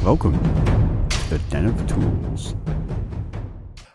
Welcome to the Den of Tools.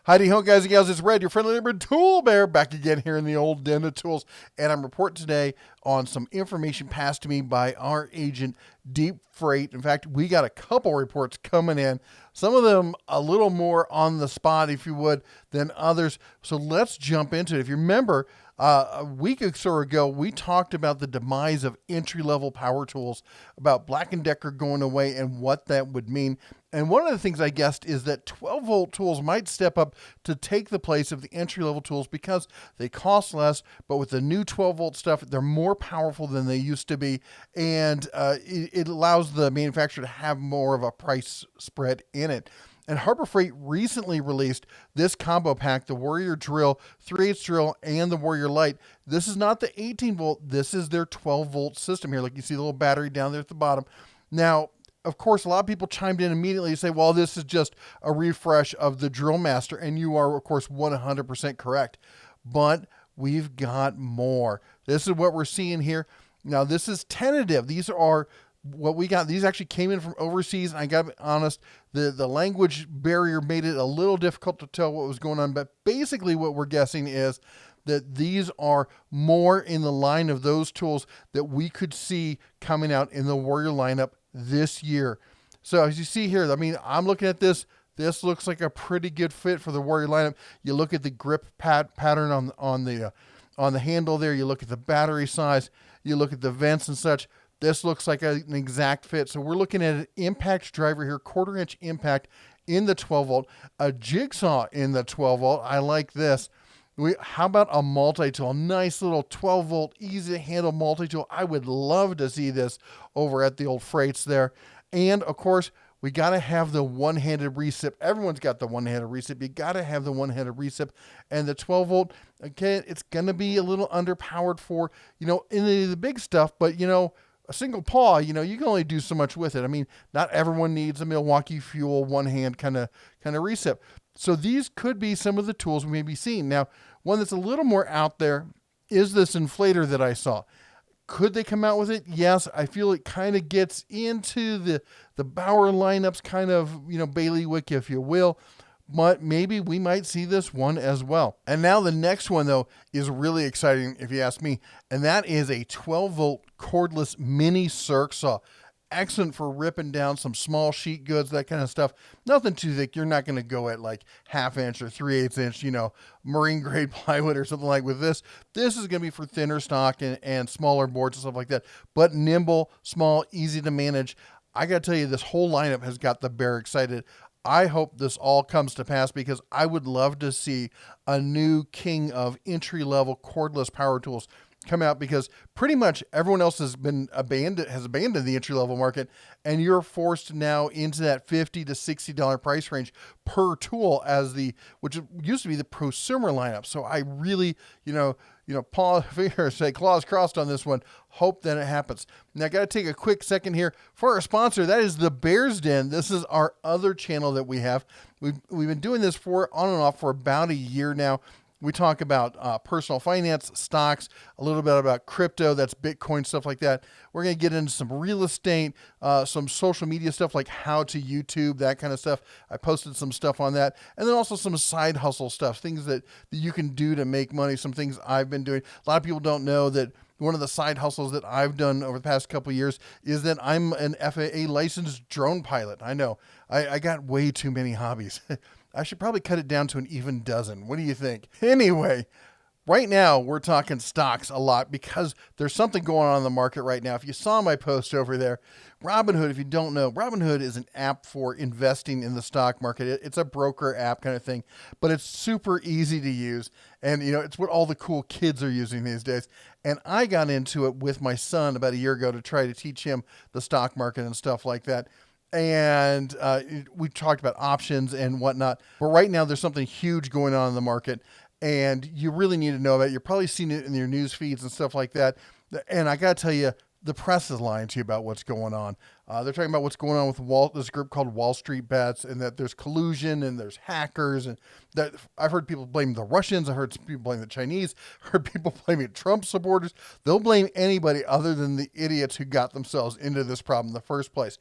Howdy ho, guys and gals, it's Red, your friendly neighborhood tool bear, back again here in the old Den of Tools. And I'm reporting today on some information passed to me by our agent, DeepFreight. In fact, we got a couple reports coming in, some of them a little more on the spot, if you would, than others. So let's jump into it. If you remember, a week or so ago, we talked about the demise of entry-level power tools, about Black & Decker going away and what that would mean. And one of the things I guessed is that 12-volt tools might step up to take the place of the entry-level tools because they cost less, but with the new 12-volt stuff, they're more powerful than they used to be, and it allows the manufacturer to have more of a price spread in it. And Harbor Freight recently released this combo pack, the Warrior Drill, 3/8 drill, and the Warrior Light. This is not the 18-volt. This is their 12-volt system here. Like you see the little battery down there at the bottom. Now, of course, a lot of people chimed in immediately and say, well, this is just a refresh of the Drill Master. And you are, of course, 100% correct. But we've got more. This is what we're seeing here. Now, this is tentative. These are what we got. These actually came in from overseas, and I got to be honest, the language barrier made it a little difficult to tell what was going on, but basically what we're guessing is that these are more in the line of those tools that we could see coming out in the Warrior lineup this year. So as you see here, I mean, I'm looking at this. This looks like a pretty good fit for the Warrior lineup. You look at the grip pattern on the handle there. You look at the battery size. You look at the vents and such. This looks like an exact fit. So we're looking at an impact driver here, 1/4-inch impact in the 12-volt, a jigsaw in the 12-volt. I like this. How about a multi-tool? Nice little 12-volt, easy to handle multi-tool. I would love to see this over at the old Freights there. And of course, we got to have the one-handed recip. Everyone's got the one-handed recip. You got to have the one-handed recip. And the 12-volt, again, it's going to be a little underpowered for, in the big stuff, but, a single paw, you can only do so much with it. I mean, not everyone needs a Milwaukee Fuel one-hand kind of recip. So these could be some of the tools we may be seeing. Now, one that's a little more out there is this inflator that I saw. Could they come out with it? Yes, I feel it kind of gets into the Bauer lineups, kind of, bailiwick, if you will. But maybe we might see this one as well. And now the next one, though, is really exciting, if you ask me. And that is a 12-volt cordless mini circ saw. Excellent for ripping down some small sheet goods, that kind of stuff. Nothing too thick. You're not going to go at like 1/2 inch or 3/8 inch, marine grade plywood or something like with this. This is going to be for thinner stock and smaller boards and stuff like that. But nimble, small, easy to manage. I got to tell you, this whole lineup has got the bear excited. I hope this all comes to pass because I would love to see a new king of entry-level cordless power tools come out, because pretty much everyone else has abandoned the entry-level market, and you're forced now into that $50 to $60 price range per tool which used to be the prosumer lineup. So I really, claws crossed on this one. Hope that it happens. Now I got to take a quick second here for our sponsor. That is the Bear's Den. This is our other channel that we have. We've been doing this on and off for about a year now. We talk about personal finance, stocks, a little bit about crypto, that's Bitcoin, stuff like that. We're going to get into some real estate, some social media stuff like how to YouTube, that kind of stuff. I posted some stuff on that. And then also some side hustle stuff, things that you can do to make money, some things I've been doing. A lot of people don't know that one of the side hustles that I've done over the past couple of years is that I'm an FAA licensed drone pilot. I know, I got way too many hobbies. I should probably cut it down to an even dozen. What do you think? Anyway, right now we're talking stocks a lot because there's something going on in the market right now. If you saw my post over there, Robinhood, if you don't know, Robinhood is an app for investing in the stock market. It's a broker app kind of thing, but it's super easy to use. And, it's what all the cool kids are using these days. And I got into it with my son about a year ago to try to teach him the stock market and stuff like that. And we talked about options and whatnot. But right now there's something huge going on in the market, and you really need to know about it. You're probably seeing it in your news feeds and stuff like that. And I got to tell you, the press is lying to you about what's going on. They're talking about what's going on with this group called Wall Street Bets, and that there's collusion and there's hackers. And that I've heard people blame the Russians. I heard people blame the Chinese. I heard people blaming Trump supporters. They'll blame anybody other than the idiots who got themselves into this problem in the first place.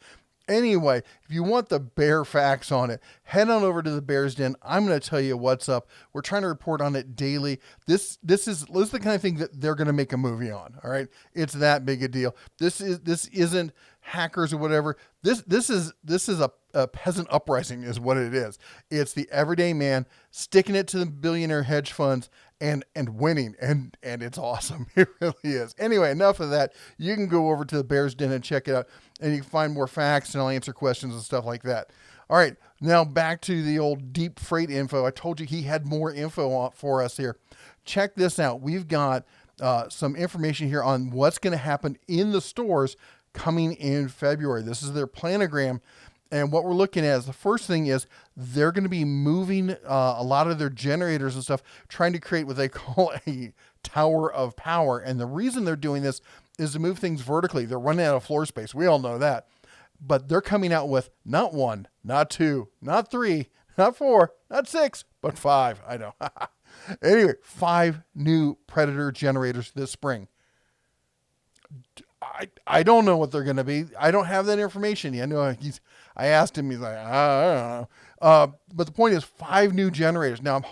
Anyway, if you want the bear facts on it, head on over to the Bear's Den. I'm going to tell you what's up. We're trying to report on it daily. This is the kind of thing that they're going to make a movie on. All right, it's that big a deal. This isn't hackers or whatever. This is a peasant uprising is what it is. It's the everyday man sticking it to the billionaire hedge funds and winning, and it's awesome. It really is. Anyway, enough of that. You can go over to the Bear's Den and check it out, and you can find more facts, and I'll answer questions and stuff like that. All right, now back to the old DeepFreight info. I told you he had more info for us here. Check this out. We've got some information here on what's going to happen in the stores coming in February. This is their planogram. And what we're looking at is the first thing is they're going to be moving a lot of their generators and stuff, trying to create what they call a tower of power. And the reason they're doing this is to move things vertically. They're running out of floor space. We all know that. But they're coming out with not 1, not 2, not 3, not 4, not 6, but 5. I know. Anyway, 5 new Predator generators this spring. I don't know what they're going to be. I don't have that information yet. I asked him. He's like, I don't know. But the point is 5 new generators. Now I'm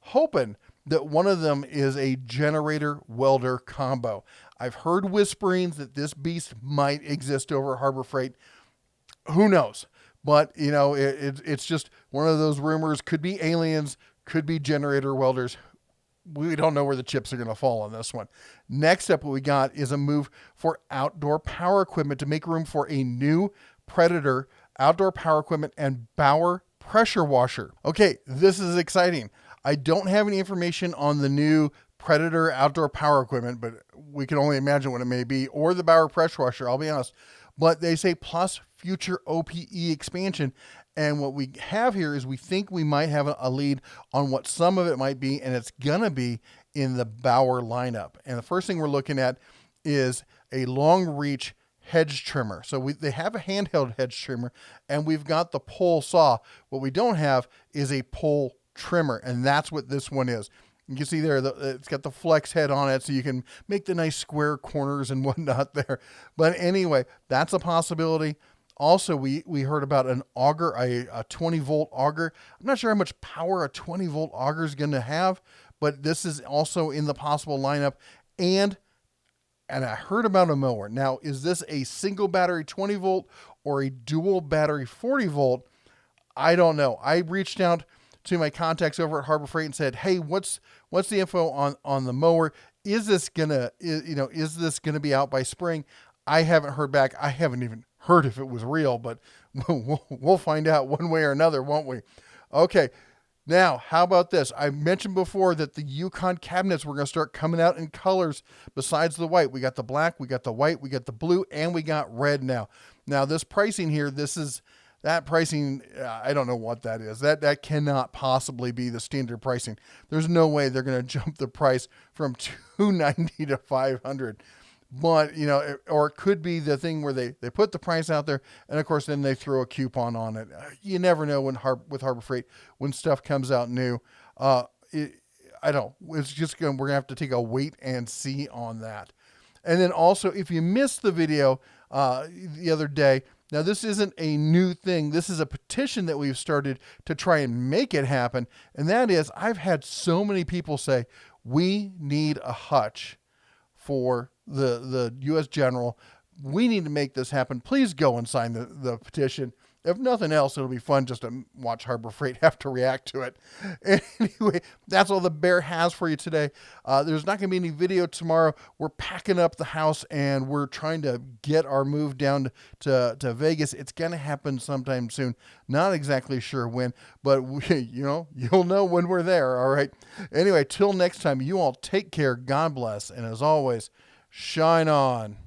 hoping that one of them is a generator welder combo. I've heard whisperings that this beast might exist over at Harbor Freight. Who knows? But it's just one of those rumors. Could be aliens. Could be generator welders. We don't know where the chips are going to fall on this one. Next up, what we got is a move for outdoor power equipment to make room for a new Predator outdoor power equipment and Bauer pressure washer. Okay, this is exciting. I don't have any information on the new Predator outdoor power equipment, but we can only imagine what it may be, or the Bauer pressure washer, I'll be honest. But they say plus future OPE expansion. And what we have here is we think we might have a lead on what some of it might be, and it's going to be in the Bauer lineup. And the first thing we're looking at is a long reach hedge trimmer. So they have a handheld hedge trimmer, and we've got the pole saw. What we don't have is a pole trimmer, and that's what this one is. You can see there, it's got the flex head on it, so you can make the nice square corners and whatnot there. But anyway, that's a possibility. Also, we heard about an auger, a 20-volt auger. I'm not sure how much power a 20-volt auger is going to have, but this is also in the possible lineup. And I heard about a mower. Now, is this a single battery 20-volt or a dual battery 40-volt? I don't know. I reached out to my contacts over at Harbor Freight and said, "Hey, what's the info on the mower? Is this gonna be out by spring?" I haven't heard back. I haven't even heard if it was real, but we'll find out one way or another, won't we? Okay. Now, how about this? I mentioned before that the Yukon Cabinets were going to start coming out in colors besides the white. We got the black, we got the white, we got the blue, and we got red now. Now, this pricing here, that pricing, I don't know what that is. That cannot possibly be the standard pricing. There's no way they're going to jump the price from $290 to $500. But, or it could be the thing where they put the price out there, and of course then they throw a coupon on it. You never know with Harbor Freight when stuff comes out new. I don't. It's just we're gonna have to take a wait and see on that. And then also, if you missed the video the other day, now this isn't a new thing. This is a petition that we've started to try and make it happen. And that is, I've had so many people say we need a hutch for the U.S. General. We need to make this happen. Please go and sign the petition. If nothing else, it'll be fun just to watch Harbor Freight have to react to it. Anyway, that's all the Bear has for you today. There's not going to be any video tomorrow. We're packing up the house, and we're trying to get our move down to Vegas. It's going to happen sometime soon. Not exactly sure when, but you'll know when we're there, all right? Anyway, till next time, you all take care. God bless. And as always, shine on.